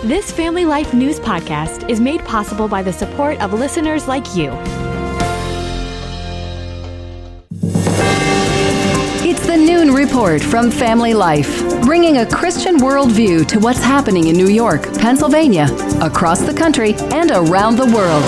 This Family Life News podcast is made possible by the support of listeners like you. It's the Noon Report from Family Life, bringing a Christian worldview to what's happening in New York, Pennsylvania, across the country, and around the world.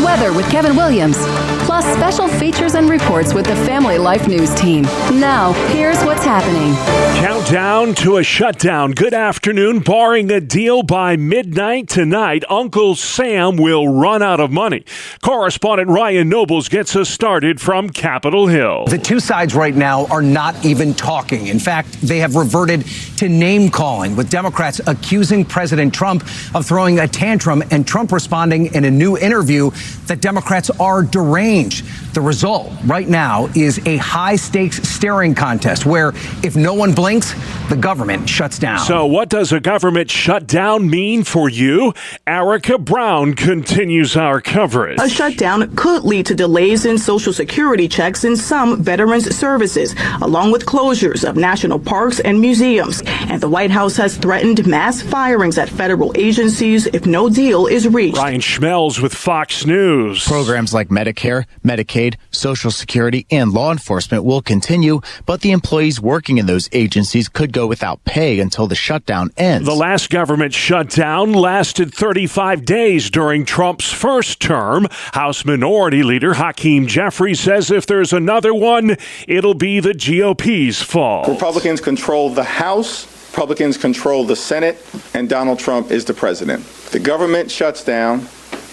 Weather with Kevin Williams, plus special features and reports with the Family Life News team. Now, here's what's happening. Countdown to a shutdown. Good afternoon. Barring a deal by midnight tonight, Uncle Sam will run out of money. Correspondent Ryan Nobles gets us started from Capitol Hill. The two sides right now are not even talking. In fact, they have reverted to name calling, with Democrats accusing President Trump of throwing a tantrum and Trump responding in a new interview that Democrats are deranged. The result right now is a high-stakes staring contest where if no one blinks, the government shuts down. So what does a government shutdown mean for you? Erica Brown continues our coverage. A shutdown could lead to delays in Social Security checks in some veterans services, along with closures of national parks and museums. And the White House has threatened mass firings at federal agencies if no deal is reached. Ryan Schmelz with Fox News. Programs like Medicare, Medicaid, Social Security, and law enforcement will continue, but the employees working in those agencies could go without pay until the shutdown ends. The last government shutdown lasted 35 days during Trump's first term. House Minority Leader Hakeem Jeffries says if there's another one, it'll be the GOP's fault. Republicans control the House, Republicans control the Senate, and Donald Trump is the president. If the government shuts down,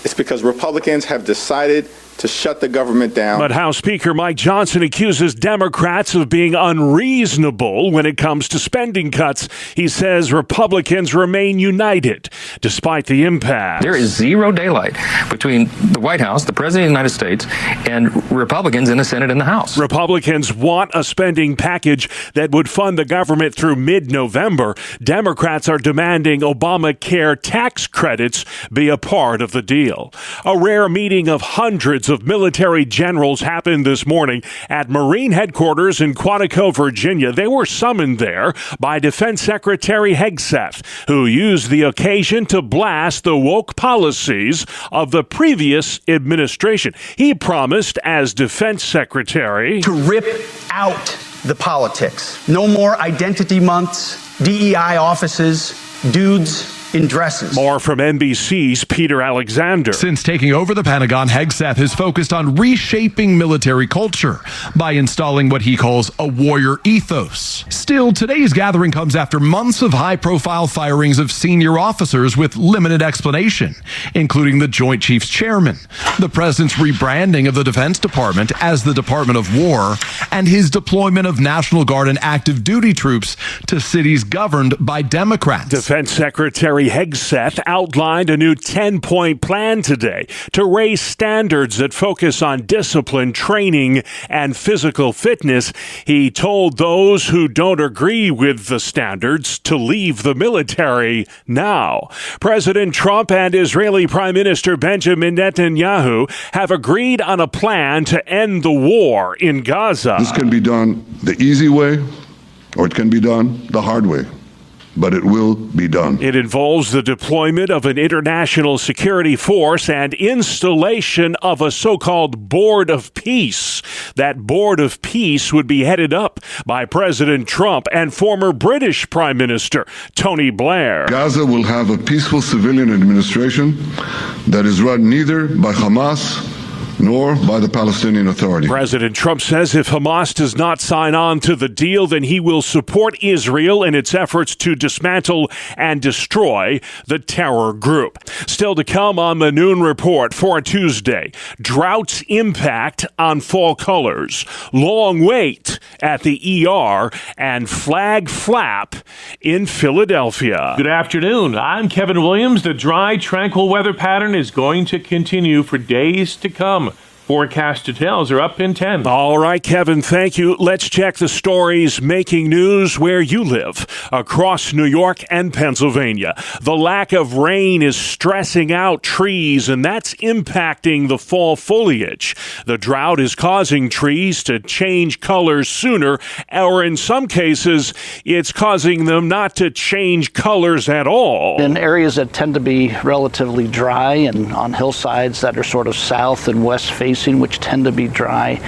it's because Republicans have decided to shut the government down. But House Speaker Mike Johnson accuses Democrats of being unreasonable when it comes to spending cuts. He says Republicans remain united despite the impasse. There is zero daylight between the White House, the President of the United States, and Republicans in the Senate and the House. Republicans want a spending package that would fund the government through mid-November. Democrats are demanding Obamacare tax credits be a part of the deal. A rare meeting of hundreds of military generals happened this morning at Marine headquarters in Quantico, Virginia. They were summoned there by Defense Secretary Hegseth, who used the occasion to blast the woke policies of the previous administration. He promised, as Defense Secretary, to rip out the politics. No more identity months, DEI offices, dudes in dresses. More from NBC's Peter Alexander. Since taking over the Pentagon, Hegseth has focused on reshaping military culture by installing what he calls a warrior ethos. Still, today's gathering comes after months of high-profile firings of senior officers with limited explanation, including the Joint Chiefs Chairman, the president's rebranding of the Defense Department as the Department of War, and his deployment of National Guard and active duty troops to cities governed by Democrats. Defense Secretary Hegseth outlined a new 10-point plan today to raise standards that focus on discipline, training, and physical fitness. He told those who don't agree with the standards to leave the military now. President Trump and Israeli Prime Minister Benjamin Netanyahu have agreed on a plan to end the war in Gaza. This can be done the easy way, or it can be done the hard way. But it will be done. It involves the deployment of an international security force and installation of a so-called Board of Peace. That Board of Peace would be headed up by President Trump and former British Prime Minister Tony Blair. Gaza will have a peaceful civilian administration that is run neither by Hamas nor by the Palestinian Authority. President Trump says if Hamas does not sign on to the deal, then he will support Israel in its efforts to dismantle and destroy the terror group. Still to come on the Noon Report for Tuesday, drought's impact on fall colors, long wait at the ER, and flag flap in Philadelphia. Good afternoon. I'm Kevin Williams. The dry, tranquil weather pattern is going to continue for days to come. forecast details are up in 10. All right, Kevin, thank you. Let's check the stories making news where you live across New York and Pennsylvania. The lack of rain is stressing out trees, and that's impacting the fall foliage. The drought is causing trees to change colors sooner, or in some cases, it's causing them not to change colors at all. In areas that tend to be relatively dry and on hillsides that are sort of south and west facing, which tend to be dry,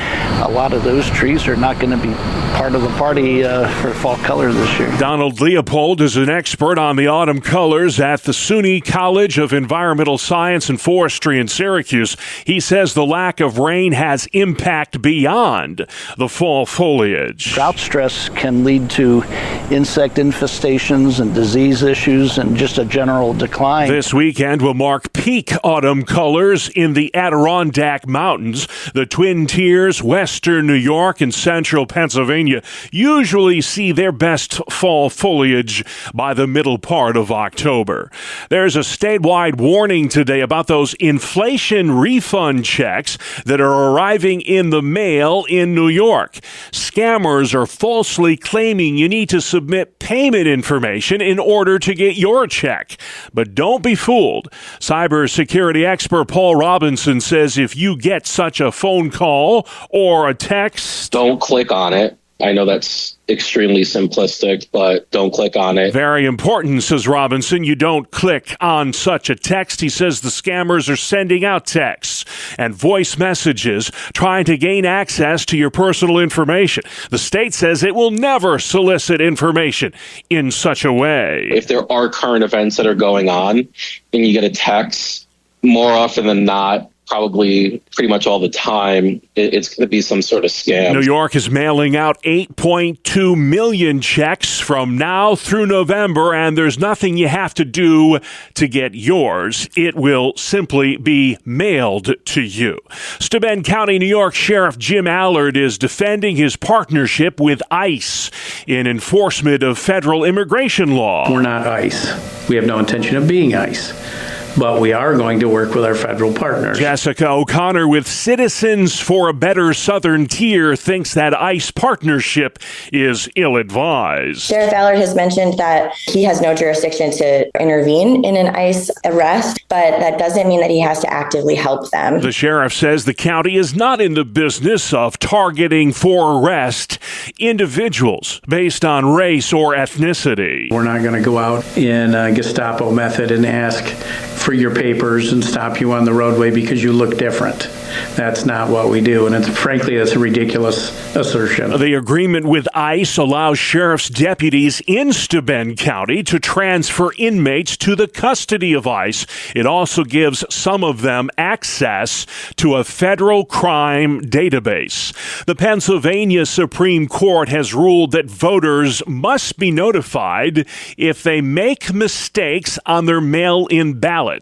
a lot of those trees are not going to be part of the party for fall color this year. Donald Leopold is an expert on the autumn colors at the SUNY College of Environmental Science and Forestry in Syracuse. He says the lack of rain has impact beyond the fall foliage. Drought stress can lead to insect infestations and disease issues and just a general decline. This weekend will mark peak autumn colors in the Adirondack Mountains. The Twin Tiers, western New York, and central Pennsylvania usually see their best fall foliage by the middle part of October. There's a statewide warning today about those inflation refund checks that are arriving in the mail in New York. Scammers are falsely claiming you need to submit payment information in order to get your check. But don't be fooled. Cybersecurity expert Paul Robinson says if you get such a phone call or a text, don't click on it. I know that's extremely simplistic, but don't click on it. Very important, says Robinson. You don't click on such a text. He says the scammers are sending out texts and voice messages trying to gain access to your personal information. The state says it will never solicit information in such a way. If there are current events that are going on and you get a text, more often than not, probably pretty much all the time, it's going to be some sort of scam. New York is mailing out 8.2 million checks from now through November, and there's nothing you have to do to get yours. It will simply be mailed to you. Steuben County, New York Sheriff Jim Allard is defending his partnership with ICE in enforcement of federal immigration law. We're not ICE. We have no intention of being ICE. But we are going to work with our federal partners. Jessica O'Connor with Citizens for a Better Southern Tier thinks that ICE partnership is ill-advised. Sheriff Allard has mentioned that he has no jurisdiction to intervene in an ICE arrest, but that doesn't mean that he has to actively help them. The sheriff says the county is not in the business of targeting for arrest individuals based on race or ethnicity. We're not going to go out in a Gestapo method and ask for your papers and stop you on the roadway because you look different. That's not what we do, and frankly, that's a ridiculous assertion. The agreement with ICE allows sheriff's deputies in Steuben County to transfer inmates to the custody of ICE. It also gives some of them access to a federal crime database. The Pennsylvania Supreme Court has ruled that voters must be notified if they make mistakes on their mail-in ballots.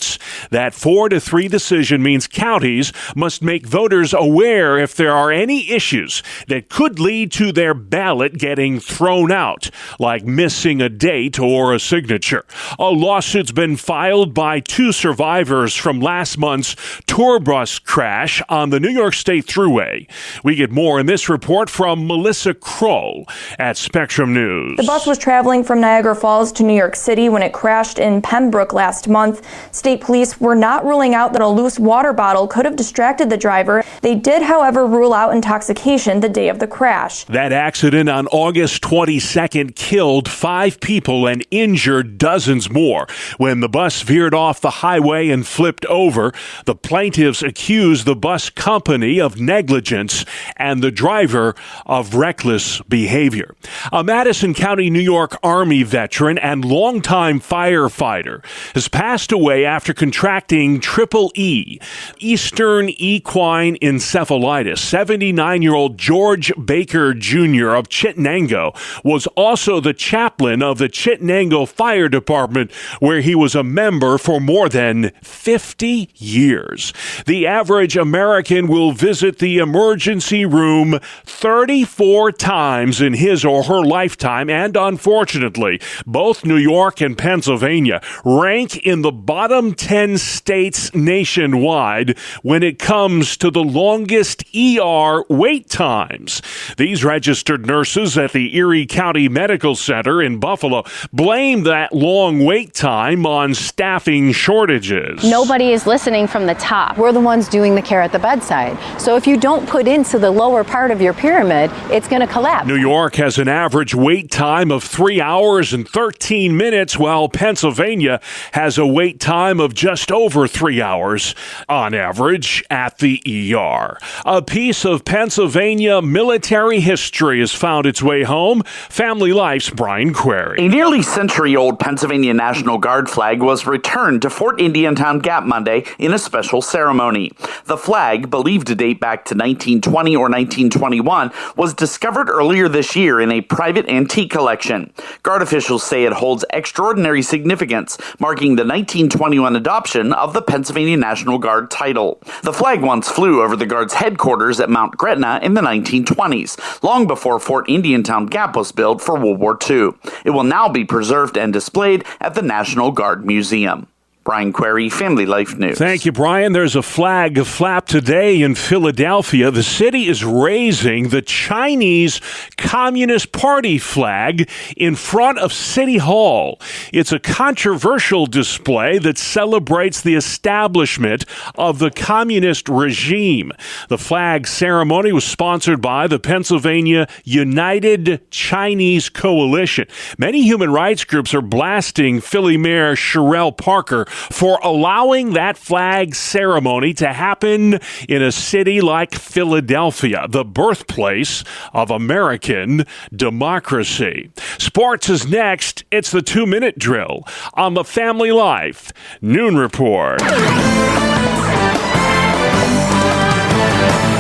That 4-3 decision means counties must make voters aware if there are any issues that could lead to their ballot getting thrown out, like missing a date or a signature. A lawsuit's been filed by 2 survivors from last month's tour bus crash on the New York State Thruway. We get more in this report from Melissa Kroll at Spectrum News. The bus was traveling from Niagara Falls to New York City when it crashed in Pembroke last month. State police were not ruling out that a loose water bottle could have distracted the driver. They did, however, rule out intoxication the day of the crash. That accident on August 22nd killed 5 people and injured dozens more. When the bus veered off the highway and flipped over, the plaintiffs accused the bus company of negligence and the driver of reckless behavior. A Madison County, New York Army veteran and longtime firefighter has passed away after contracting EEE, Eastern Equine Encephalitis. 79-year-old George Baker Jr. of Chittenango was also the chaplain of the Chittenango Fire Department, where he was a member for more than 50 years. The average American will visit the emergency room 34 times in his or her lifetime, and unfortunately, both New York and Pennsylvania rank in the bottom 10 states nationwide when it comes comes to the longest ER wait times. These registered nurses at the Erie County Medical Center in Buffalo blame that long wait time on staffing shortages. Nobody is listening from the top. We're the ones doing the care at the bedside. So if you don't put into the lower part of your pyramid, it's going to collapse. New York has an average wait time of 3 hours and 13 minutes, while Pennsylvania has a wait time of just over 3 hours on average at the ER. A piece of Pennsylvania military history has found its way home. Family Life's Brian Query. A nearly century-old Pennsylvania National Guard flag was returned to Fort Indiantown Gap Monday in a special ceremony. The flag, believed to date back to 1920 or 1921, was discovered earlier this year in a private antique collection. Guard officials say it holds extraordinary significance, marking the 1921 adoption of the Pennsylvania National Guard title. The flag once flew over the Guard's headquarters at Mount Gretna in the 1920s, long before Fort Indiantown Gap was built for World War II. It will now be preserved and displayed at the National Guard Museum. Brian Query, Family Life News. Thank you, Brian. There's a flag flap today in Philadelphia. The city is raising the Chinese Communist Party flag in front of City Hall. It's a controversial display that celebrates the establishment of the communist regime. The flag ceremony was sponsored by the Pennsylvania United Chinese Coalition. Many human rights groups are blasting Philly Mayor Sherelle Parker for allowing that flag ceremony to happen in a city like Philadelphia, the birthplace of American democracy. Sports is next. It's the 2-minute drill on the Family Life Noon Report.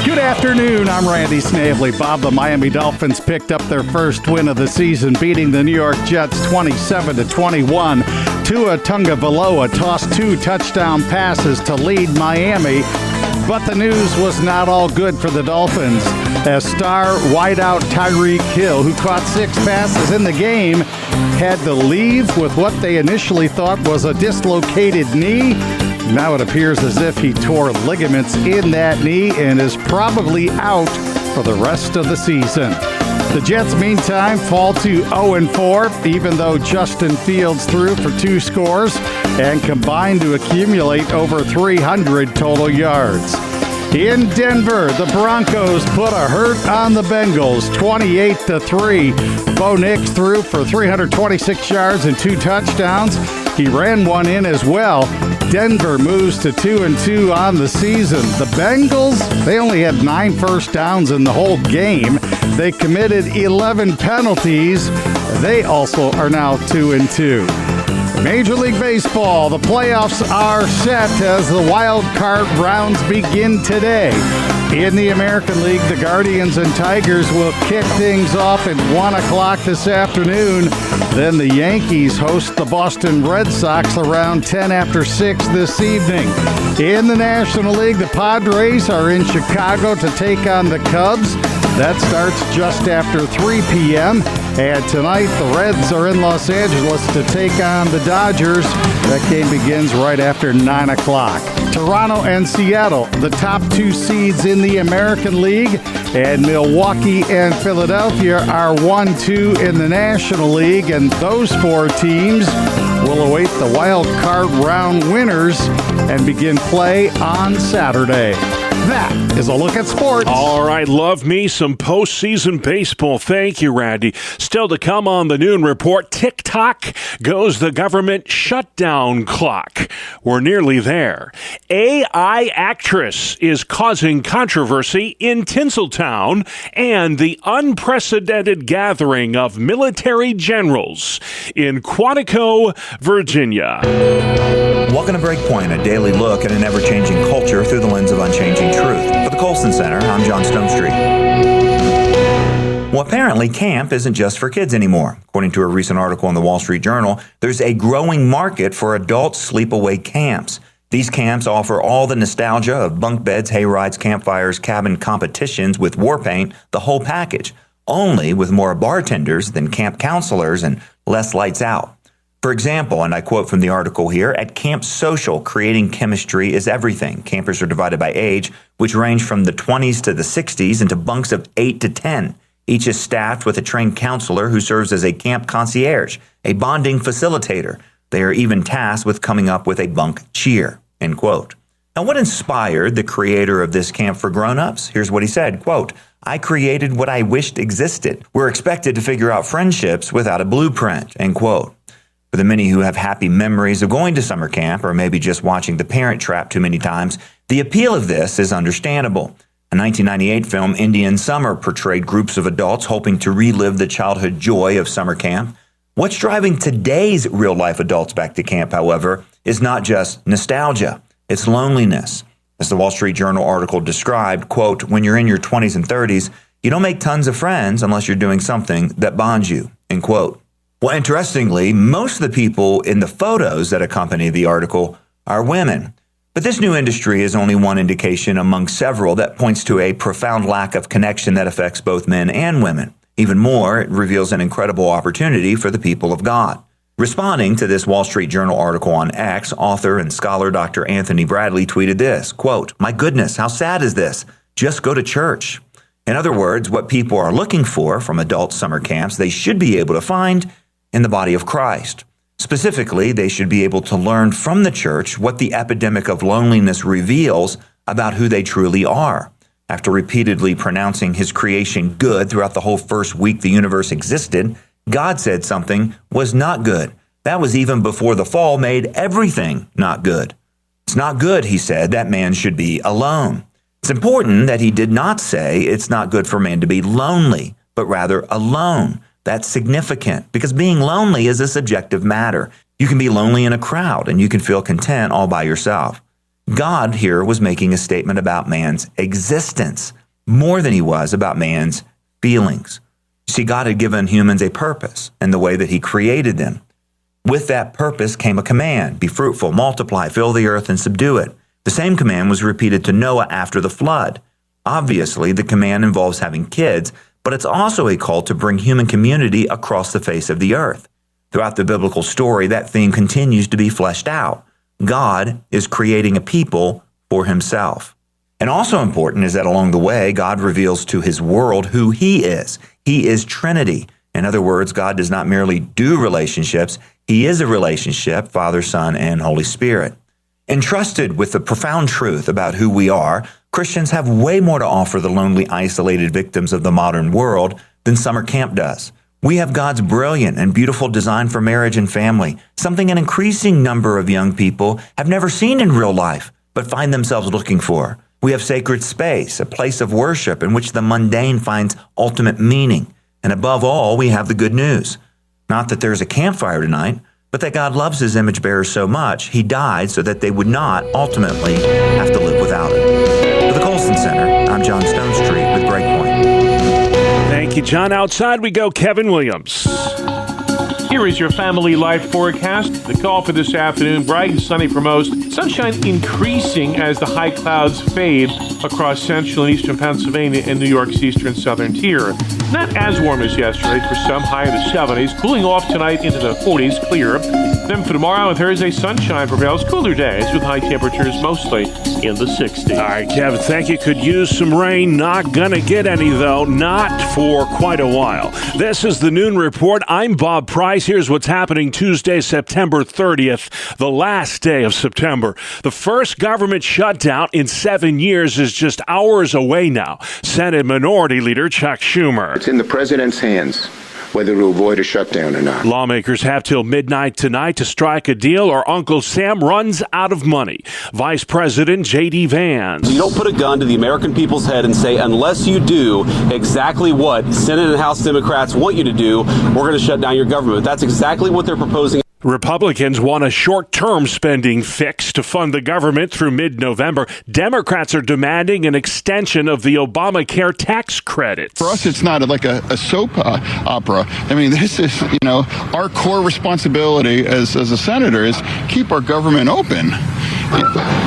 Good afternoon, I'm Randy Snavely. Bob, the Miami Dolphins picked up their first win of the season, beating the New York Jets 27-21. Tua Tagovailoa tossed 2 touchdown passes to lead Miami, but the news was not all good for the Dolphins, as star wideout Tyreek Hill, who caught 6 passes in the game, had to leave with what they initially thought was a dislocated knee. Now it appears as if he tore ligaments in that knee and is probably out for the rest of the season. The Jets, meantime, fall to 0-4, even though Justin Fields threw for 2 scores and combined to accumulate over 300 total yards. In Denver, the Broncos put a hurt on the Bengals, 28-3. Bo Nix threw for 326 yards and 2 touchdowns. He ran one in as well. Denver moves to 2-2 on the season. The Bengals, they only had 9 first downs in the whole game. They committed 11 penalties. They also are now 2-2. Major League Baseball, the playoffs are set as the wild card rounds begin today. In the American League, the Guardians and Tigers will kick things off at 1 o'clock this afternoon. Then the Yankees host the Boston Red Sox around 10 after 6 this evening. In the National League, the Padres are in Chicago to take on the Cubs. That starts just after 3 p.m. And tonight, the Reds are in Los Angeles to take on the Dodgers. That game begins right after 9 o'clock. Toronto and Seattle, the top 2 seeds in the American League. And Milwaukee and Philadelphia are 1-2 in the National League. And those 4 teams will await the wild card round winners and begin play on Saturday. That is a look at sports. All right, love me some postseason baseball. Thank you, Randy. Still to come on the Noon Report, tick-tock goes the government shutdown clock. We're nearly there. AI actress is causing controversy in Tinseltown, and the unprecedented gathering of military generals in Quantico, Virginia. Welcome to Breakpoint, a daily look at an ever-changing culture through the lens of unchanging truth. For the Colson Center, I'm John Stonestreet. Well, apparently camp isn't just for kids anymore. According to a recent article in the Wall Street Journal, there's a growing market for adult sleepaway camps. These camps offer all the nostalgia of bunk beds, hay rides, campfires, cabin competitions with war paint, the whole package, only with more bartenders than camp counselors and less lights out. For example, and I quote from the article here, at Camp Social, creating chemistry is everything. Campers are divided by age, which range from the 20s to the 60s into bunks of 8 to 10. Each is staffed with a trained counselor who serves as a camp concierge, a bonding facilitator. They are even tasked with coming up with a bunk cheer, end quote. Now, what inspired the creator of this camp for grown-ups? Here's what he said, quote, I created what I wished existed. We're expected to figure out friendships without a blueprint, end quote. For the many who have happy memories of going to summer camp or maybe just watching The Parent Trap too many times, the appeal of this is understandable. A 1998 film, Indian Summer, portrayed groups of adults hoping to relive the childhood joy of summer camp. What's driving today's real-life adults back to camp, however, is not just nostalgia. It's loneliness. As the Wall Street Journal article described, quote, when you're in your 20s and 30s, you don't make tons of friends unless you're doing something that bonds you, end quote. Well, interestingly, most of the people in the photos that accompany the article are women. But this new industry is only one indication among several that points to a profound lack of connection that affects both men and women. Even more, it reveals an incredible opportunity for the people of God. Responding to this Wall Street Journal article on X, author and scholar Dr. Anthony Bradley tweeted this, quote, my goodness, how sad is this? Just go to church. In other words, what people are looking for from adult summer camps, they should be able to find in the body of Christ. Specifically, they should be able to learn from the church what the epidemic of loneliness reveals about who they truly are. After repeatedly pronouncing his creation good throughout the whole first week the universe existed, God said something was not good. That was even before the fall made everything not good. It's not good, he said, that man should be alone. It's important that he did not say it's not good for man to be lonely, but rather alone. That's significant because being lonely is a subjective matter. You can be lonely in a crowd and you can feel content all by yourself. God here was making a statement about man's existence more than he was about man's feelings. You see, God had given humans a purpose in the way that he created them. With that purpose came a command, be fruitful, multiply, fill the earth and subdue it. The same command was repeated to Noah after the flood. Obviously, the command involves having kids, but it's also a call to bring human community across the face of the earth. Throughout the biblical story, that theme continues to be fleshed out. God is creating a people for himself. And also important is that along the way, God reveals to his world who he is. He is Trinity. In other words, God does not merely do relationships. He is a relationship, Father, Son, and Holy Spirit. Entrusted with the profound truth about who we are, Christians have way more to offer the lonely, isolated victims of the modern world than summer camp does. We have God's brilliant and beautiful design for marriage and family, something an increasing number of young people have never seen in real life, but find themselves looking for. We have sacred space, a place of worship in which the mundane finds ultimate meaning. And above all, we have the good news. Not that there's a campfire tonight, but that God loves his image bearers so much, he died so that they would not ultimately have to live without it. For the Colson Center, I'm John Stonestreet with Breakpoint. Thank you, John. Outside we go, Kevin Williams. Here is your family life forecast. The call for this afternoon, bright and sunny for most. Sunshine increasing as the high clouds fade across central and eastern Pennsylvania and New York's eastern southern tier. Not as warm as yesterday for some, high in the 70s. Cooling off tonight into the 40s, clear. Then for tomorrow and Thursday, sunshine prevails. Cooler days with high temperatures mostly in the 60s. All right, Kevin, thank you. Could use some rain. Not gonna get any, though. Not for quite a while. This is the Noon Report. I'm Bob Price. Here's what's happening Tuesday, September 30th, the last day of September. The first government shutdown in 7 years is just hours away now. Senate Minority Leader Chuck Schumer. It's in the president's hands whether to avoid a shutdown or not. Lawmakers have till midnight tonight to strike a deal or Uncle Sam runs out of money. Vice President J.D. Vance. You don't put a gun to the American people's head and say, unless you do exactly what Senate and House Democrats want you to do, we're going to shut down your government. That's exactly what they're proposing. Republicans want a short-term spending fix to fund the government through mid-November. Democrats are demanding an extension of the Obamacare tax credits. For us, it's not like a soap opera. I mean, this is, our core responsibility as a senator is keep our government open.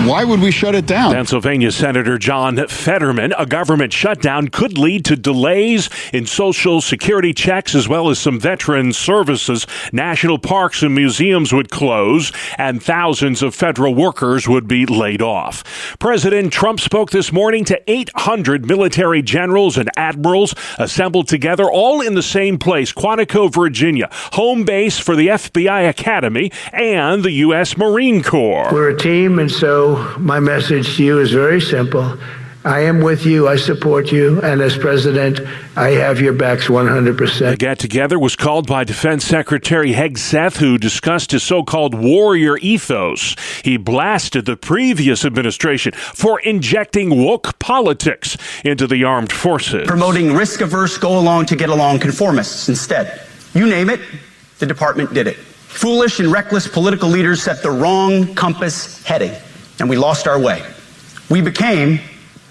Why would we shut it down? Pennsylvania Senator John Fetterman, a government shutdown could lead to delays in Social Security checks as well as some veteran services. National parks and museums would close and thousands of federal workers would be laid off. President Trump spoke this morning to 800 military generals and admirals assembled together all in the same place, Quantico, Virginia, home base for the FBI Academy and the U.S. Marine Corps. We're a team, and so my message to you is very simple. I am with you. I support you. And as president, I have your backs 100%. The get-together was called by Defense Secretary Hegseth, who discussed his so-called warrior ethos. He blasted the previous administration for injecting woke politics into the armed forces. Promoting risk-averse, go-along-to-get-along conformists instead. You name it, the department did it. Foolish and reckless political leaders set the wrong compass heading, and we lost our way. We became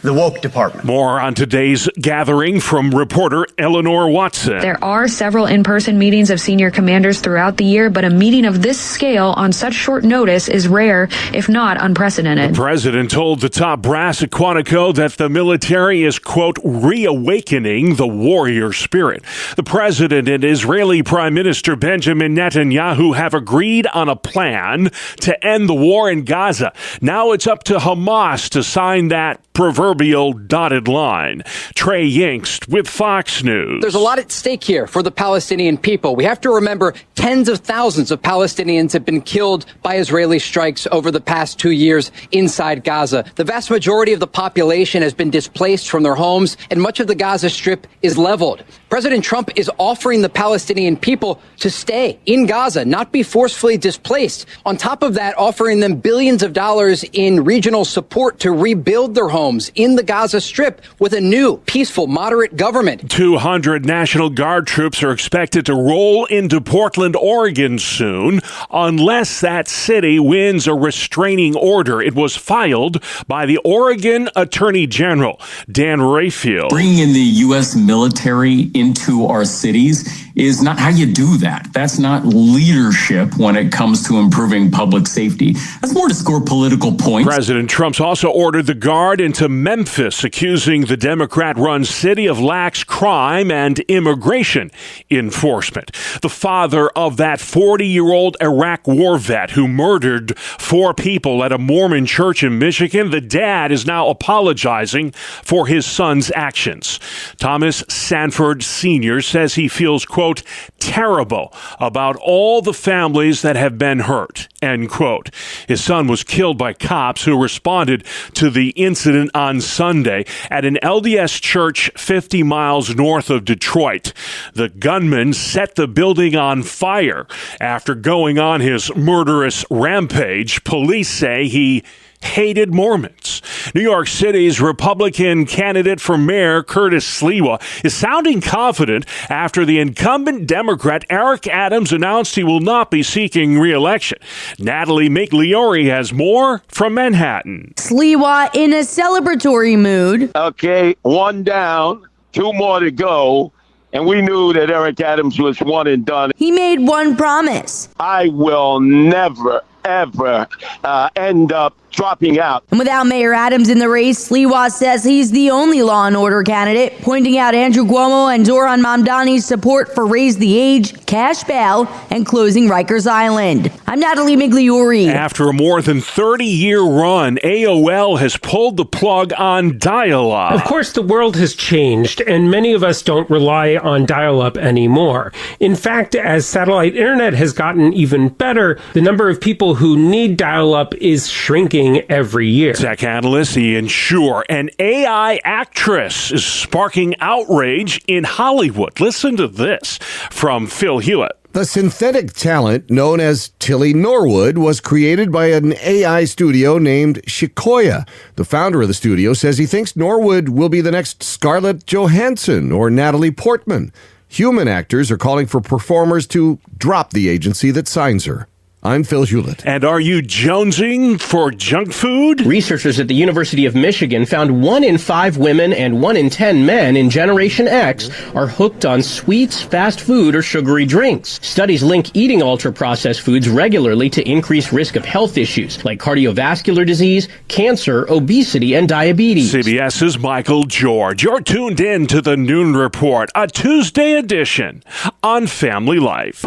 the woke department. More on today's gathering from reporter Eleanor Watson. There are several in-person meetings of senior commanders throughout the year, but a meeting of this scale on such short notice is rare, if not unprecedented. The president told the top brass at Quantico that the military is, quote, reawakening the warrior spirit. The president and Israeli Prime Minister Benjamin Netanyahu have agreed on a plan to end the war in Gaza. Now it's up to Hamas to sign that proverbial dotted line. Trey Yingst with Fox News. There's a lot at stake here for the Palestinian people. We have to remember tens of thousands of Palestinians have been killed by Israeli strikes over the past 2 years inside Gaza. The vast majority of the population has been displaced from their homes, and much of the Gaza Strip is leveled. President Trump is offering the Palestinian people to stay in Gaza, not be forcefully displaced. On top of that, offering them billions of dollars in regional support to rebuild their homes in the Gaza Strip with a new, peaceful, moderate government. 200 National Guard troops are expected to roll into Portland, Oregon soon, unless that city wins a restraining order. It was filed by the Oregon Attorney General, Dan Rayfield. Bringing in the U.S. military into our cities is not how you do that. That's not leadership when it comes to improving public safety. That's more to score political points. President Trump's also ordered the Guard into Memphis, accusing the Democrat-run city of lax crime and immigration enforcement. The father of that 40-year-old Iraq war vet who murdered 4 people at a Mormon church in Michigan, the dad is now apologizing for his son's actions. Thomas Sanford Sr. says he feels, quote, terrible about all the families that have been hurt, end quote. His son was killed by cops who responded to the incident on Sunday at an LDS church 50 miles north of Detroit. The gunman set the building on fire after going on his murderous rampage. Police say he hated Mormons. New York City's Republican candidate for mayor, Curtis Sliwa, is sounding confident after the incumbent Democrat Eric Adams announced he will not be seeking re-election. Natalie Migliore has more from Manhattan. Sliwa in a celebratory mood. Okay, 1 down, 2 more to go. And we knew that Eric Adams was one and done. He made one promise. I will never, ever end up dropping out. And without Mayor Adams in the race, Sliwa says he's the only law and order candidate, pointing out Andrew Cuomo and Zohran Mamdani's support for Raise the Age, cash bail, and closing Rikers Island. I'm Natalie Migliore. After a more than 30-year run, AOL has pulled the plug on dial-up. Of course, the world has changed, and many of us don't rely on dial-up anymore. In fact, as satellite internet has gotten even better, the number of people who need dial-up is shrinking every year. Tech analyst Ian Shure. An AI actress is sparking outrage in Hollywood. Listen to this from Phil Hewitt. The synthetic talent known as Tilly Norwood was created by an AI studio named Sequoia. The founder of the studio says he thinks Norwood will be the next Scarlett Johansson or Natalie Portman. Human actors are calling for performers to drop the agency that signs her. I'm Phil Hewlett. And are you jonesing for junk food? Researchers at the University of Michigan found 1 in 5 women and 1 in 10 men in Generation X are hooked on sweets, fast food, or sugary drinks. Studies link eating ultra-processed foods regularly to increased risk of health issues like cardiovascular disease, cancer, obesity, and diabetes. CBS's Michael George. You're tuned in to the Noon Report, a Tuesday edition on Family Life.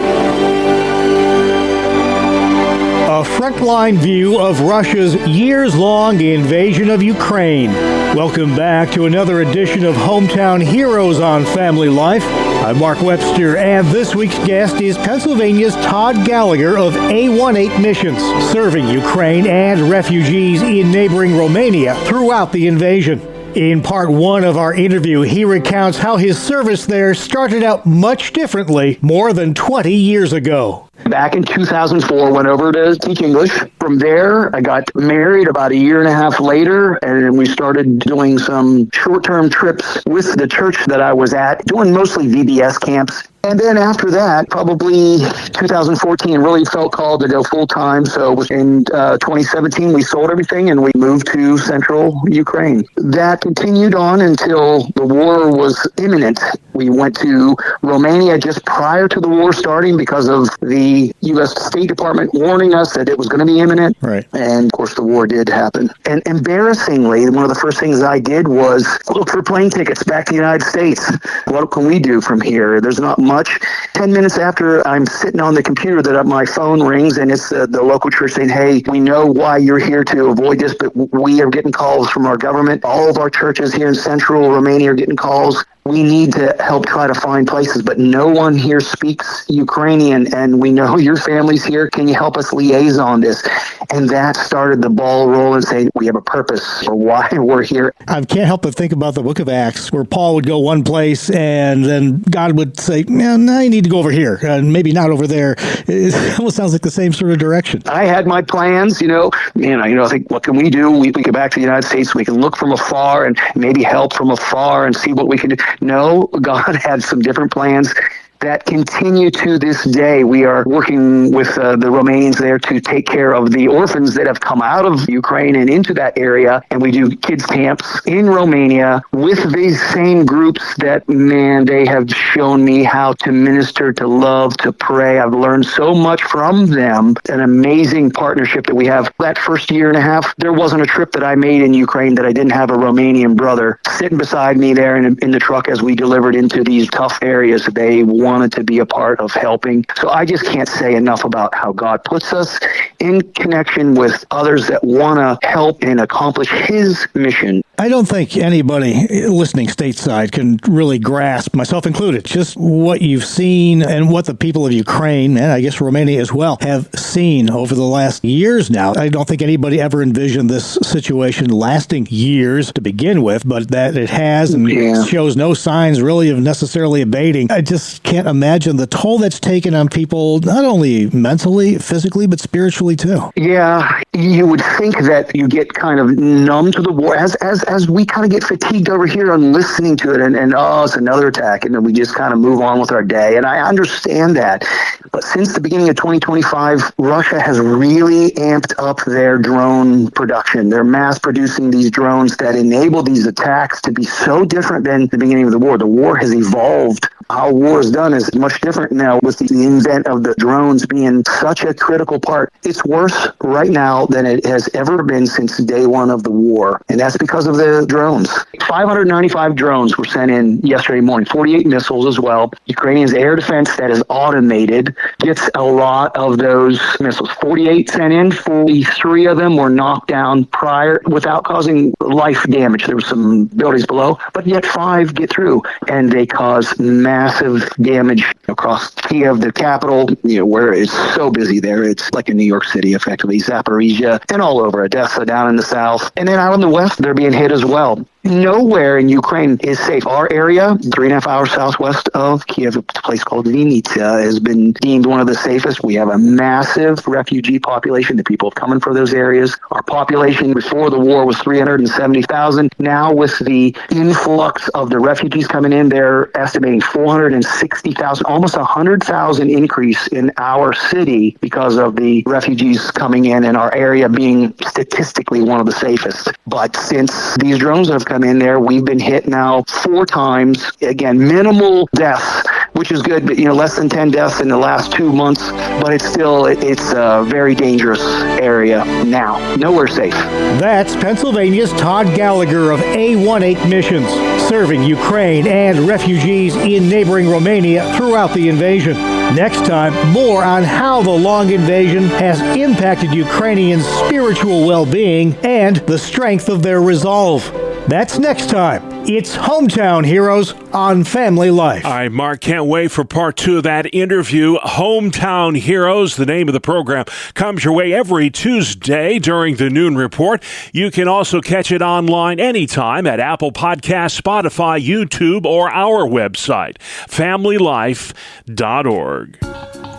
A frontline view of Russia's years-long invasion of Ukraine. Welcome back to another edition of Hometown Heroes on Family Life. I'm Mark Webster, and this week's guest is Pennsylvania's Todd Gallagher of A18 Missions, serving Ukraine and refugees in neighboring Romania throughout the invasion. In part 1 of our interview, he recounts how his service there started out much differently more than 20 years ago. Back in 2004, went over to teach English. From there, I got married about a year and a half later, and we started doing some short-term trips with the church that I was at, doing mostly VBS camps. And then after that, probably 2014, really felt called to go full-time. So in 2017, we sold everything and we moved to central Ukraine. That continued on until the war was imminent. We went to Romania just prior to the war starting because of the U.S. State Department warning us that it was going to be imminent. Right. And, of course, the war did happen. And embarrassingly, one of the first things I did was look for plane tickets back to the United States. What can we do from here? There's not much. 10 minutes after I'm sitting on the computer, that my phone rings, and it's the local church saying, hey, we know why you're here to avoid this, but we are getting calls from our government. All of our churches here in central Romania are getting calls. We need to help try to find places, but no one here speaks Ukrainian, and we know your family's here. Can you help us liaise on this? And that started the ball rolling, saying we have a purpose for why we're here. I can't help but think about the book of Acts, where Paul would go one place, and then God would say, man, now you need to go over here, and maybe not over there. It almost sounds like the same sort of direction. I had my plans, I think, what can we do? We can get back to the United States. We can look from afar and maybe help from afar and see what we can do. No, God had some different plans that continue to this day. We are working with the Romanians there to take care of the orphans that have come out of Ukraine and into that area. And we do kids camps in Romania with these same groups that, man, they have shown me how to minister, to love, to pray. I've learned so much from them. An amazing partnership that we have. That first year and a half, there wasn't a trip that I made in Ukraine that I didn't have a Romanian brother sitting beside me there in the truck as we delivered into these tough areas. They wanted to be a part of helping. So I just can't say enough about how God puts us in connection with others that want to help and accomplish His mission. I don't think anybody listening stateside can really grasp, myself included, just what you've seen and what the people of Ukraine, and I guess Romania as well, have seen over the last years now. I don't think anybody ever envisioned this situation lasting years to begin with, but that it has and shows no signs really of necessarily abating. I just can't imagine the toll that's taken on people, not only mentally, physically, but spiritually too. Yeah, you would think that you get kind of numb to the war as we kind of get fatigued over here on listening to it and it's another attack, and then we just kind of move on with our day. And I understand that. But since the beginning of 2025, Russia has really amped up their drone production. They're mass producing these drones that enable these attacks to be so different than the beginning of the war. The war has evolved. How war is done is much different now with the invent of the drones being such a critical part. It's worse right now than it has ever been since day one of the war. And that's because of the drones. 595 drones were sent in yesterday morning, 48 missiles as well. Ukrainians' air defense that is automated gets a lot of those missiles. 48 sent in, 43 of them were knocked down prior without causing life damage. There were some buildings below, but yet 5 get through, and they cause massive damage across Kiev, the capital, where it's so busy there. It's like in New York City, effectively, Zaporizhia, and all over, Odessa down in the south. And then out in the west, they're being hit as well. nowhere in Ukraine is safe. Our area, 3.5 hours southwest of Kiev, a place called Vinnytsia, has been deemed one of the safest. We have a massive refugee population. The people coming from those areas. Our population before the war was 370,000. Now with the influx of the refugees coming in, they're estimating 460,000, almost 100,000 increase in our city because of the refugees coming in and our area being statistically one of the safest. But since these drones have come in there, we've been hit now 4 times. Again, minimal deaths, which is good, but less than 10 deaths in the last 2 months. But it's still, it's a very dangerous area now. Nowhere safe. That's Pennsylvania's Todd Gallagher of A18 Missions, serving Ukraine and refugees in neighboring Romania throughout the invasion. Next time, more on how the long invasion has impacted Ukrainians' spiritual well-being and the strength of their resolve. That's next time. It's Hometown Heroes on Family Life. All right, Mark, can't wait for part 2 of that interview. Hometown Heroes, the name of the program, comes your way every Tuesday during the noon report. You can also catch it online anytime at Apple Podcasts, Spotify, YouTube, or our website, familylife.org.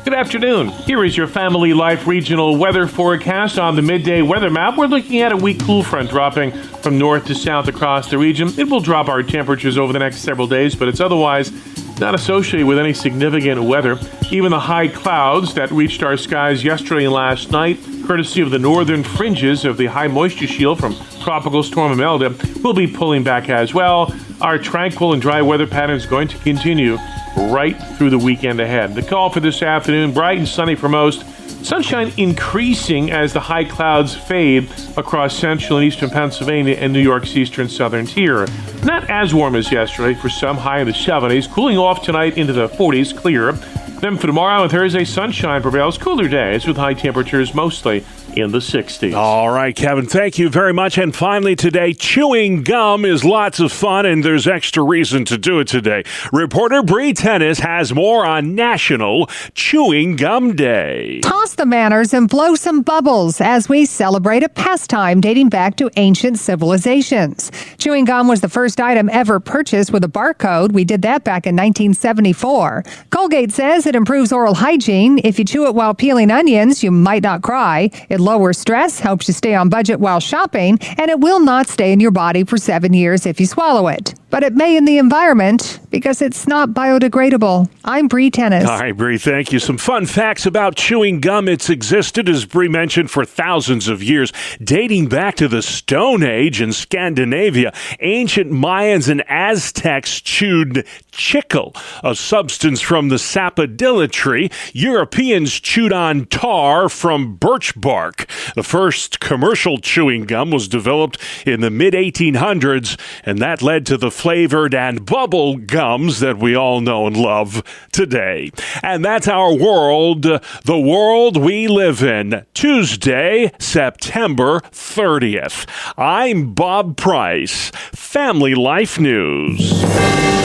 Good afternoon. Here is your Family Life regional weather forecast on the midday weather map. We're looking at a weak cool front dropping from north to south across the region. It will drop our temperatures over the next several days, but it's otherwise not associated with any significant weather. Even the high clouds that reached our skies yesterday and last night, courtesy of the northern fringes of the high moisture shield from Tropical Storm Imelda, will be pulling back as well. Our tranquil and dry weather pattern is going to continue right through the weekend ahead. The call for this afternoon, bright and sunny for most. Sunshine increasing as the high clouds fade across central and eastern Pennsylvania and New York's eastern southern tier. Not as warm as yesterday for some, high in the 70s. Cooling off tonight into the 40s, clear. Then for tomorrow and Thursday, sunshine prevails. Cooler days with high temperatures mostly in the 60s. All right, Kevin, thank you very much. And finally today, chewing gum is lots of fun, and there's extra reason to do it today. Reporter Bree Tennis has more on National Chewing Gum Day. Toss the manners and blow some bubbles as we celebrate a pastime dating back to ancient civilizations. Chewing gum was the first item ever purchased with a barcode. We did that back in 1974. Colgate says it improves oral hygiene. If you chew it while peeling onions, you might not cry. It lowers stress, helps you stay on budget while shopping, and it will not stay in your body for 7 years if you swallow it. But it may in the environment because it's not biodegradable. I'm Bree Tennis. All right, Bree, thank you. Some fun facts about chewing gum. It's existed, as Bree mentioned, for thousands of years, dating back to the Stone Age in Scandinavia. Ancient Mayans and Aztecs chewed chicle, a substance from the sapodilla tree. Europeans chewed on tar from birch bark. The first commercial chewing gum was developed in the mid-1800s, and that led to the flavored and bubble gums that we all know and love today. And that's our world, the world we live in. Tuesday, September 30th. I'm Bob Price, Family Life News.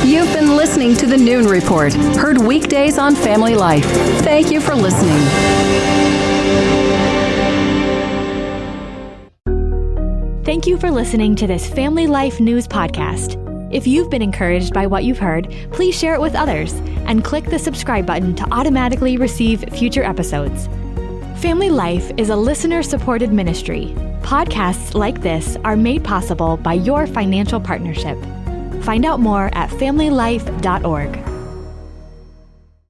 You've been listening to the Noon Report, heard weekdays on Family Life. Thank you for listening. Thank you for listening to this Family Life News podcast. If you've been encouraged by what you've heard, please share it with others and click the subscribe button to automatically receive future episodes. Family Life is a listener-supported ministry. Podcasts like this are made possible by your financial partnership. Find out more at familylife.org.